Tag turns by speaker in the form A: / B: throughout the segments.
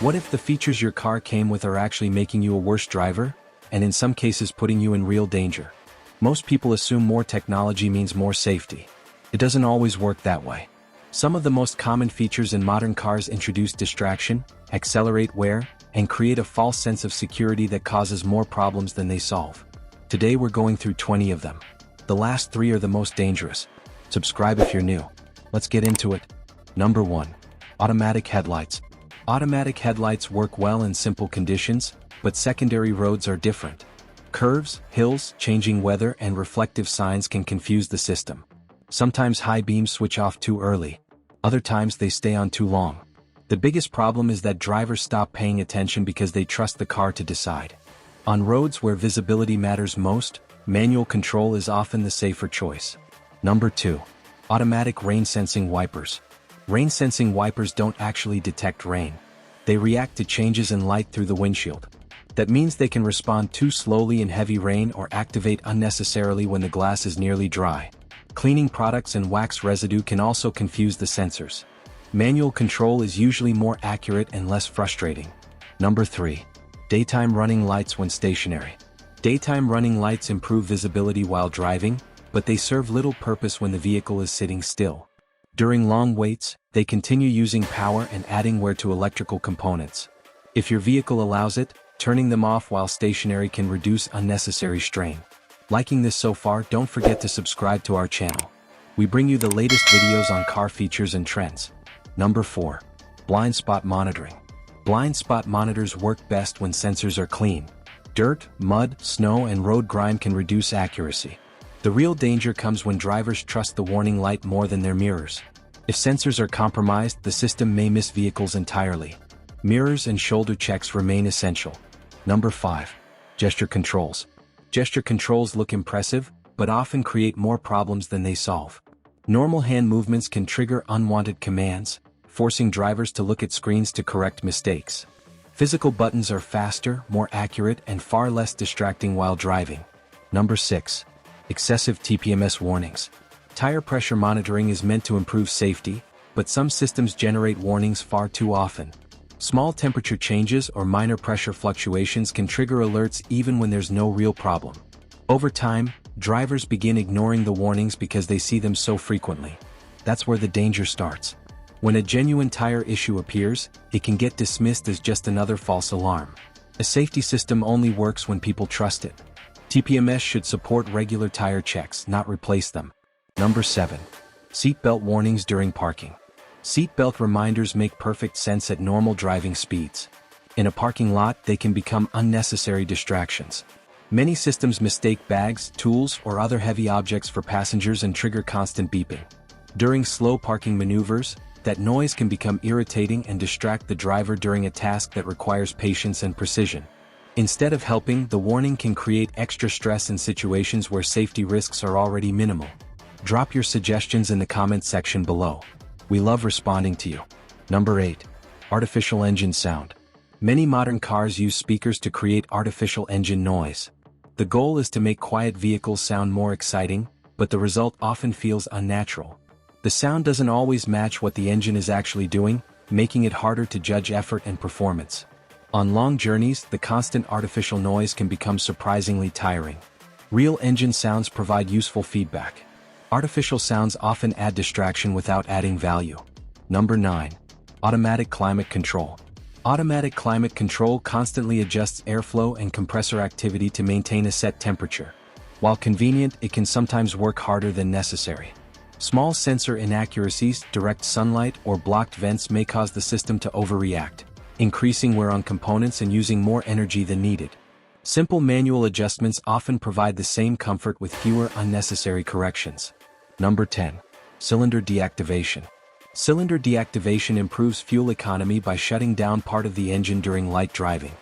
A: What if the features your car came with are actually making you a worse driver, and in some cases putting you in real danger? Most people assume more technology means more safety. It doesn't always work that way. Some of the most common features in modern cars introduce distraction, accelerate wear, and create a false sense of security that causes more problems than they solve. Today we're going through 20 of them. The last 3 are the most dangerous. Subscribe if you're new. Let's get into it. Number 1. Automatic headlights. Automatic headlights work well in simple conditions, but secondary roads are different. Curves, hills, changing weather, and reflective signs can confuse the system. Sometimes high beams switch off too early. Other times they stay on too long. The biggest problem is that drivers stop paying attention because they trust the car to decide. On roads where visibility matters most, manual control is often the safer choice. Number 2. Automatic rain-sensing wipers. Rain-sensing wipers don't actually detect rain. They react to changes in light through the windshield. That means they can respond too slowly in heavy rain or activate unnecessarily when the glass is nearly dry. Cleaning products and wax residue can also confuse the sensors. Manual control is usually more accurate and less frustrating. Number 3. Daytime running lights when stationary. Daytime running lights improve visibility while driving, but they serve little purpose when the vehicle is sitting still. During long waits, they continue using power and adding wear to electrical components. If your vehicle allows it, turning them off while stationary can reduce unnecessary strain. Liking this so far, don't forget to subscribe to our channel. We bring you the latest videos on car features and trends. Number 4. Blind spot monitoring. Blind spot monitors work best when sensors are clean. Dirt, mud, snow, and road grime can reduce accuracy. The real danger comes when drivers trust the warning light more than their mirrors. If sensors are compromised, the system may miss vehicles entirely. Mirrors and shoulder checks remain essential. Number 5. Gesture controls. Gesture controls look impressive, but often create more problems than they solve. Normal hand movements can trigger unwanted commands, forcing drivers to look at screens to correct mistakes. Physical buttons are faster, more accurate, and far less distracting while driving. Number 6. Excessive TPMS warnings. Tire pressure monitoring is meant to improve safety, but some systems generate warnings far too often. Small temperature changes or minor pressure fluctuations can trigger alerts even when there's no real problem. Over time, drivers begin ignoring the warnings because they see them so frequently. That's where the danger starts. When a genuine tire issue appears, it can get dismissed as just another false alarm. A safety system only works when people trust it. TPMS should support regular tire checks, not replace them. Number 7. Seatbelt warnings during parking. Seatbelt reminders make perfect sense at normal driving speeds. In a parking lot, they can become unnecessary distractions. Many systems mistake bags, tools, or other heavy objects for passengers and trigger constant beeping. During slow parking maneuvers, that noise can become irritating and distract the driver during a task that requires patience and precision. Instead of helping, the warning can create extra stress in situations where safety risks are already minimal. Drop your suggestions in the comment section below. We love responding to you. Number 8. Artificial engine sound. Many modern cars use speakers to create artificial engine noise. The goal is to make quiet vehicles sound more exciting, but the result often feels unnatural. The sound doesn't always match what the engine is actually doing, making it harder to judge effort and performance. On long journeys, the constant artificial noise can become surprisingly tiring. Real engine sounds provide useful feedback. Artificial sounds often add distraction without adding value. Number 9. Automatic climate control. Automatic climate control constantly adjusts airflow and compressor activity to maintain a set temperature. While convenient, it can sometimes work harder than necessary. Small sensor inaccuracies, direct sunlight, or blocked vents may cause the system to overreact, increasing wear on components and using more energy than needed. Simple manual adjustments often provide the same comfort with fewer unnecessary corrections. Number 10. Cylinder deactivation. Cylinder deactivation improves fuel economy by shutting down part of the engine during light driving.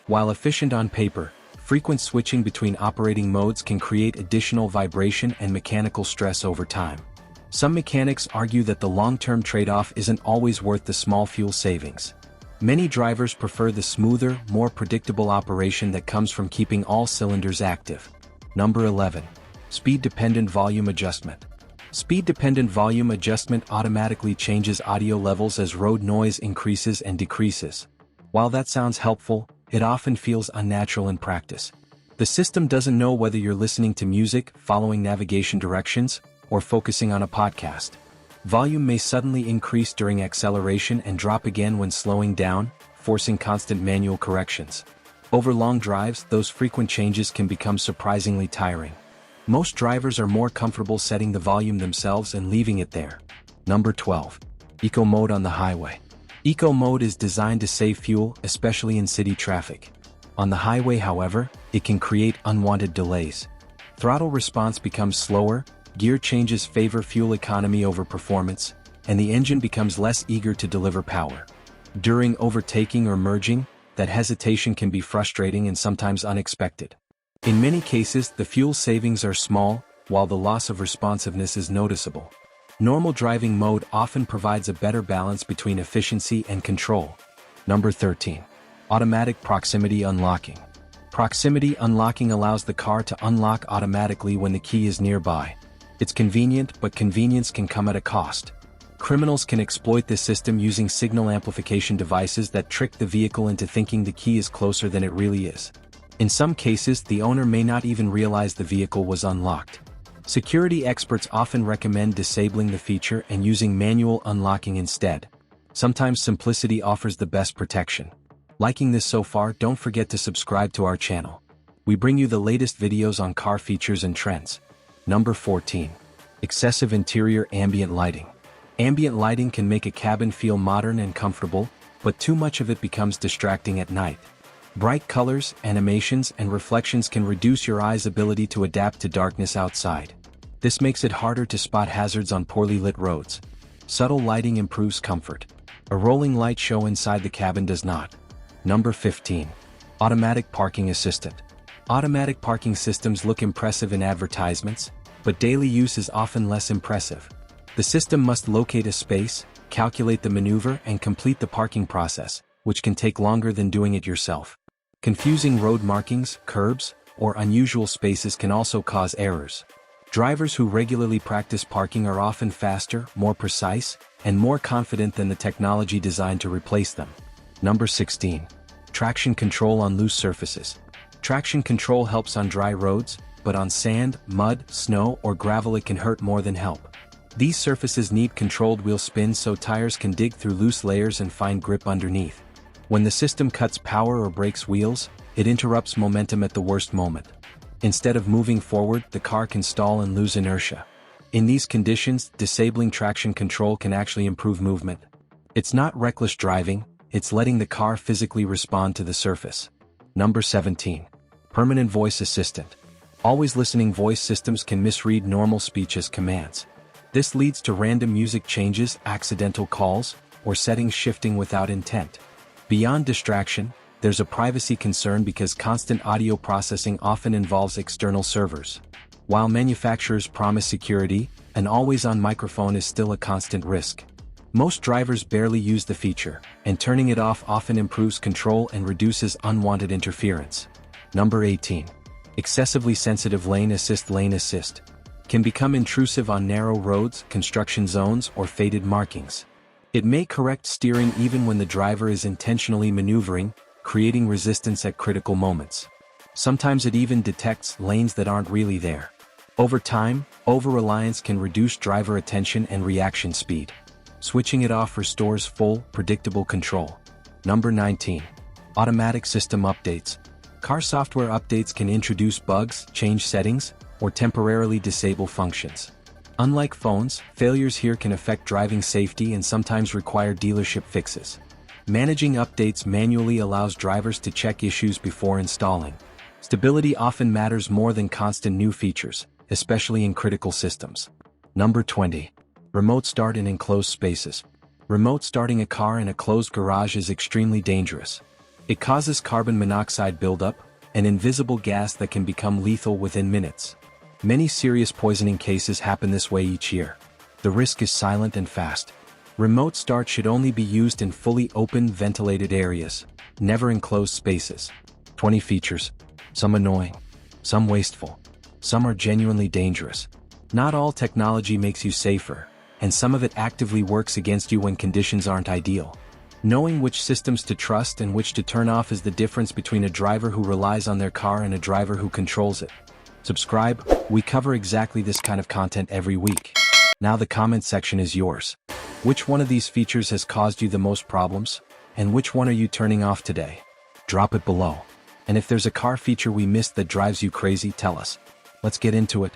A: While efficient on paper, frequent switching between operating modes can create additional vibration and mechanical stress over time. Some mechanics argue that the long-term trade-off isn't always worth the small fuel savings. Many drivers prefer the smoother, more predictable operation that comes from keeping all cylinders active. Number 11. Speed-dependent volume adjustment. Speed-dependent volume adjustment automatically changes audio levels as road noise increases and decreases. While that sounds helpful, it often feels unnatural in practice. The system doesn't know whether you're listening to music, following navigation directions, or focusing on a podcast. Volume may suddenly increase during acceleration and drop again when slowing down, forcing constant manual corrections. Over long drives, those frequent changes can become surprisingly tiring. Most drivers are more comfortable setting the volume themselves and leaving it there. Number 12. Eco Mode on the highway. Eco Mode is designed to save fuel, especially in city traffic. On the highway, however, it can create unwanted delays. Throttle response becomes slower, gear changes favor fuel economy over performance, and the engine becomes less eager to deliver power. During overtaking or merging, that hesitation can be frustrating and sometimes unexpected. In many cases, the fuel savings are small, while the loss of responsiveness is noticeable. Normal driving mode often provides a better balance between efficiency and control. Number 13. Automatic Proximity Unlocking. Proximity unlocking allows the car to unlock automatically when the key is nearby. It's convenient, but convenience can come at a cost. Criminals can exploit this system using signal amplification devices that trick the vehicle into thinking the key is closer than it really is. In some cases, the owner may not even realize the vehicle was unlocked. Security experts often recommend disabling the feature and using manual unlocking instead. Sometimes simplicity offers the best protection. Liking this so far, don't forget to subscribe to our channel. We bring you the latest videos on car features and trends. Number 14. Excessive Interior Ambient Lighting. Ambient lighting can make a cabin feel modern and comfortable, but too much of it becomes distracting at night. Bright colors, animations, and reflections can reduce your eye's ability to adapt to darkness outside. This makes it harder to spot hazards on poorly lit roads. Subtle lighting improves comfort. A rolling light show inside the cabin does not. Number 15. Automatic Parking Assistant. Automatic parking systems look impressive in advertisements, but daily use is often less impressive. The system must locate a space, calculate the maneuver, and complete the parking process, which can take longer than doing it yourself. Confusing road markings, curbs, or unusual spaces can also cause errors. Drivers who regularly practice parking are often faster, more precise, and more confident than the technology designed to replace them. Number 16. Traction Control on Loose Surfaces. Traction control helps on dry roads, but on sand, mud, snow, or gravel it can hurt more than help. These surfaces need controlled wheel spins so tires can dig through loose layers and find grip underneath. When the system cuts power or breaks wheels, it interrupts momentum at the worst moment. Instead of moving forward, the car can stall and lose inertia. In these conditions, disabling traction control can actually improve movement. It's not reckless driving, it's letting the car physically respond to the surface. Number 17. Permanent Voice Assistant. Always listening voice systems can misread normal speech as commands. This leads to random music changes, accidental calls, or settings shifting without intent. Beyond distraction, there's a privacy concern because constant audio processing often involves external servers. While manufacturers promise security, an always-on microphone is still a constant risk. Most drivers barely use the feature, and turning it off often improves control and reduces unwanted interference. Number 18. Excessively Sensitive Lane Assist. Lane assist can become intrusive on narrow roads, construction zones, or faded markings. It may correct steering even when the driver is intentionally maneuvering, creating resistance at critical moments. Sometimes it even detects lanes that aren't really there. Over time, over-reliance can reduce driver attention and reaction speed. Switching it off restores full, predictable control. Number 19. Automatic System Updates. Car software updates can introduce bugs, change settings, or temporarily disable functions. Unlike phones, failures here can affect driving safety and sometimes require dealership fixes. Managing updates manually allows drivers to check issues before installing. Stability often matters more than constant new features, especially in critical systems. Number 20. Remote Start in Enclosed Spaces. Remote starting a car in a closed garage is extremely dangerous. It causes carbon monoxide buildup, an invisible gas that can become lethal within minutes. Many serious poisoning cases happen this way each year. The risk is silent and fast. Remote start should only be used in fully open, ventilated areas, never enclosed spaces. 20 features. Some annoying, some wasteful, some are genuinely dangerous. Not all technology makes you safer, and some of it actively works against you when conditions aren't ideal. Knowing which systems to trust and which to turn off is the difference between a driver who relies on their car and a driver who controls it. Subscribe, we cover exactly this kind of content every week. Now the comment section is yours. Which one of these features has caused you the most problems? And which one are you turning off today? Drop it below. And if there's a car feature we missed that drives you crazy, tell us. Let's get into it.